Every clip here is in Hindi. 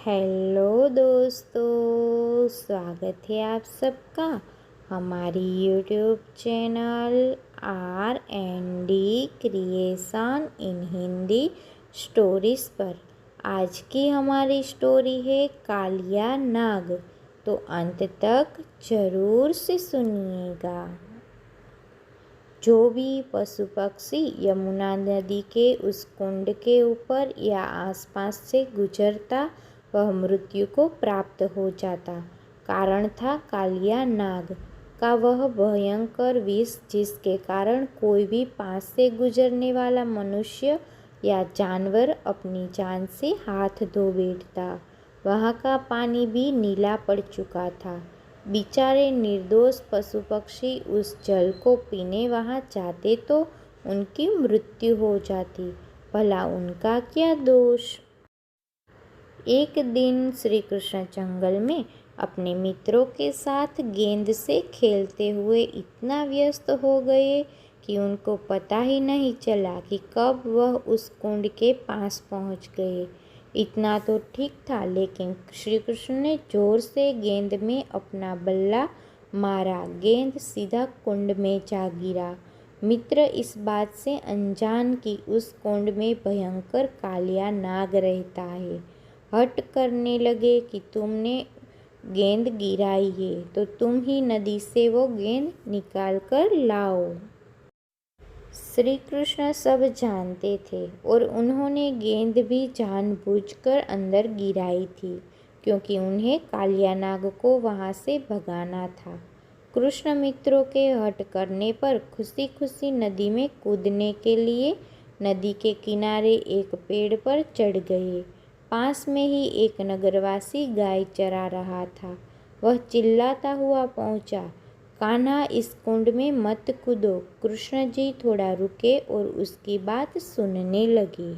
हेलो दोस्तों, स्वागत है आप सबका हमारी यूट्यूब चैनल R&D क्रिएशन इन हिंदी स्टोरीज़ पर। आज की हमारी स्टोरी है कालिया नाग, तो अंत तक ज़रूर से सुनिएगा। जो भी पशु पक्षी यमुना नदी के उस कुंड के ऊपर या आसपास से गुजरता वह मृत्यु को प्राप्त हो जाता। कारण था कालिया नाग का वह भयंकर विष, जिसके कारण कोई भी पास से गुजरने वाला मनुष्य या जानवर अपनी जान से हाथ धो बैठता। वहाँ का पानी भी नीला पड़ चुका था। बेचारे निर्दोष पशु पक्षी उस जल को पीने वहाँ जाते तो उनकी मृत्यु हो जाती। भला उनका क्या दोष। एक दिन श्री कृष्ण जंगल में अपने मित्रों के साथ गेंद से खेलते हुए इतना व्यस्त हो गए कि उनको पता ही नहीं चला कि कब वह उस कुंड के पास पहुंच गए। इतना तो ठीक था, लेकिन श्री कृष्ण ने जोर से गेंद में अपना बल्ला मारा। गेंद सीधा कुंड में जा गिरा। मित्र इस बात से अनजान कि उस कुंड में भयंकर कालिया नाग रहता है, हट करने लगे कि तुमने गेंद गिराई है तो तुम ही नदी से वो गेंद निकाल कर लाओ। श्री कृष्ण सब जानते थे और उन्होंने गेंद भी जानबूझकर अंदर गिराई थी, क्योंकि उन्हें कालिया नाग को वहां से भगाना था। कृष्ण मित्रों के हट करने पर खुशी खुशी नदी में कूदने के लिए नदी के किनारे एक पेड़ पर चढ़ गए। पास में ही एक नगरवासी गाय चरा रहा था। वह चिल्लाता हुआ पहुंचा, कान्हा, इस कुंड में मत कूदो। कृष्ण जी थोड़ा रुके और उसकी बात सुनने लगे।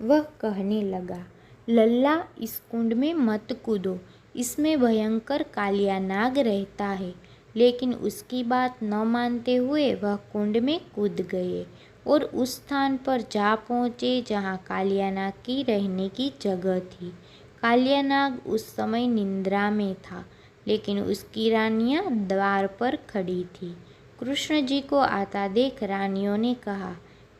वह कहने लगा, लल्ला, इस कुंड में मत कूदो, इसमें भयंकर कालिया नाग रहता है। लेकिन उसकी बात न मानते हुए वह कुंड में कूद गए और उस स्थान पर जा पहुँचे जहाँ कालिया नाग की रहने की जगह थी। कालिया नाग उस समय निद्रा में था, लेकिन उसकी रानियां द्वार पर खड़ी थी। कृष्ण जी को आता देख रानियों ने कहा,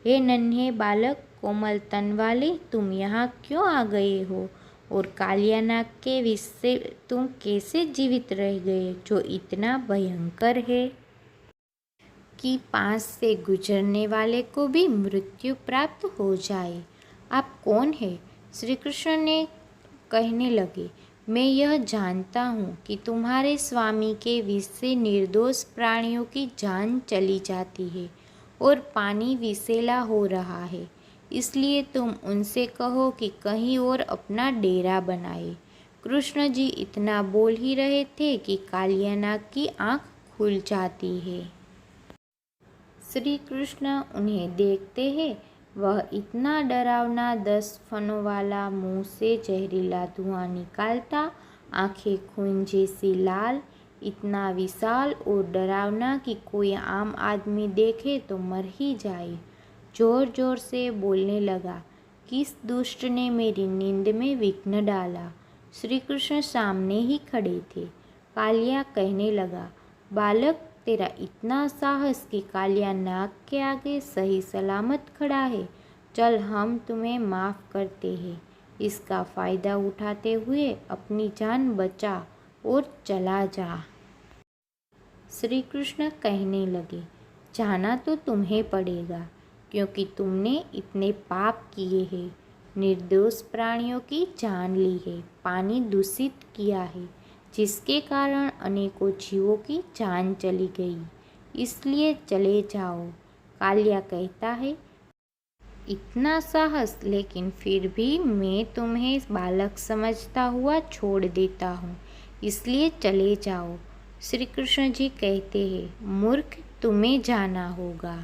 हे नन्हे बालक, कोमल तन वाले, तुम यहाँ क्यों आ गए हो? और कालिया नाग के विष से तुम कैसे जीवित रह गए, जो इतना भयंकर है कि पास से गुजरने वाले को भी मृत्यु प्राप्त हो जाए? आप कौन है? श्री कृष्ण ने कहने लगे, मैं यह जानता हूँ कि तुम्हारे स्वामी के विष से निर्दोष प्राणियों की जान चली जाती है और पानी विषैला हो रहा है, इसलिए तुम उनसे कहो कि कहीं और अपना डेरा बनाए। कृष्ण जी इतना बोल ही रहे थे कि कालिया नाग की आँख खुल जाती है। श्री कृष्ण उन्हें देखते हैं। वह इतना डरावना, 10 फनों वाला, मुंह से जहरीला धुआं निकालता, आंखें खून जैसी लाल, इतना विशाल और डरावना कि कोई आम आदमी देखे तो मर ही जाए। जोर जोर से बोलने लगा, किस दुष्ट ने मेरी नींद में विघ्न डाला? श्री कृष्ण सामने ही खड़े थे। कालिया कहने लगा, बालक, तेरा इतना साहस कि कालिया नाग के आगे सही सलामत खड़ा है। चल, हम तुम्हें माफ़ करते हैं। इसका फ़ायदा उठाते हुए अपनी जान बचा और चला जा। श्री कृष्ण कहने लगे, जाना तो तुम्हें पड़ेगा, क्योंकि तुमने इतने पाप किए हैं। निर्दोष प्राणियों की जान ली है, पानी दूषित किया है, जिसके कारण अनेकों जीवों की जान चली गई। इसलिए चले जाओ। कालिया कहता है, इतना साहस, लेकिन फिर भी मैं तुम्हें बालक समझता हुआ छोड़ देता हूँ, इसलिए चले जाओ। श्री कृष्ण जी कहते हैं, मूर्ख, तुम्हें जाना होगा।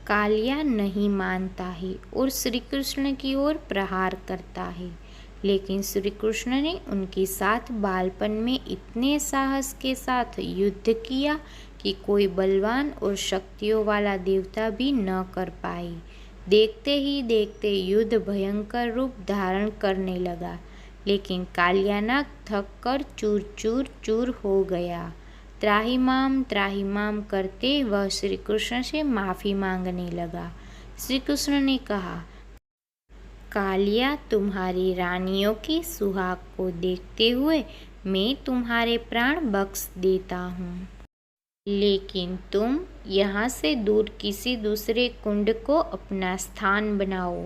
कालिया नहीं मानता है और श्री कृष्ण की ओर प्रहार करता है, लेकिन श्री कृष्ण ने उनके साथ बालपन में इतने साहस के साथ युद्ध किया कि कोई बलवान और शक्तियों वाला देवता भी न कर पाए। देखते ही देखते युद्ध भयंकर रूप धारण करने लगा, लेकिन कालियानाग थक कर चूर चूर चूर हो गया। त्राहिमाम करते वह श्री कृष्ण से माफ़ी मांगने लगा। श्री कृष्ण ने कहा, कालिया, तुम्हारी रानियों की सुहाग को देखते हुए मैं तुम्हारे प्राण बख्श देता हूँ, लेकिन तुम यहाँ से दूर किसी दूसरे कुंड को अपना स्थान बनाओ।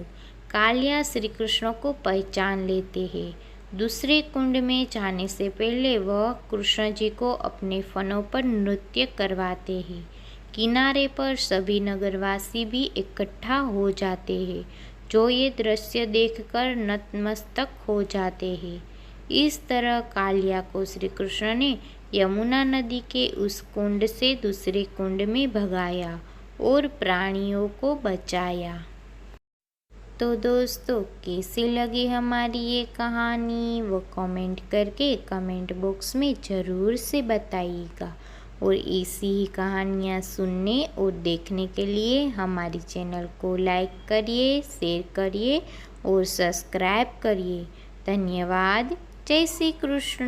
कालिया श्री कृष्ण को पहचान लेते हैं। दूसरे कुंड में जाने से पहले वह कृष्ण जी को अपने फनों पर नृत्य करवाते हैं। किनारे पर सभी नगरवासी भी इकट्ठा हो जाते हैं, जो ये दृश्य देखकर नतमस्तक हो जाते हैं। इस तरह कालिया को श्री कृष्ण ने यमुना नदी के उस कुंड से दूसरे कुंड में भगाया और प्राणियों को बचाया। तो दोस्तों, कैसी लगी हमारी ये कहानी वो कमेंट करके कमेंट बॉक्स में ज़रूर से बताइएगा। और ऐसी ही कहानियाँ सुनने और देखने के लिए हमारी चैनल को लाइक करिए, शेयर करिए और सब्सक्राइब करिए। धन्यवाद। जय श्री कृष्ण।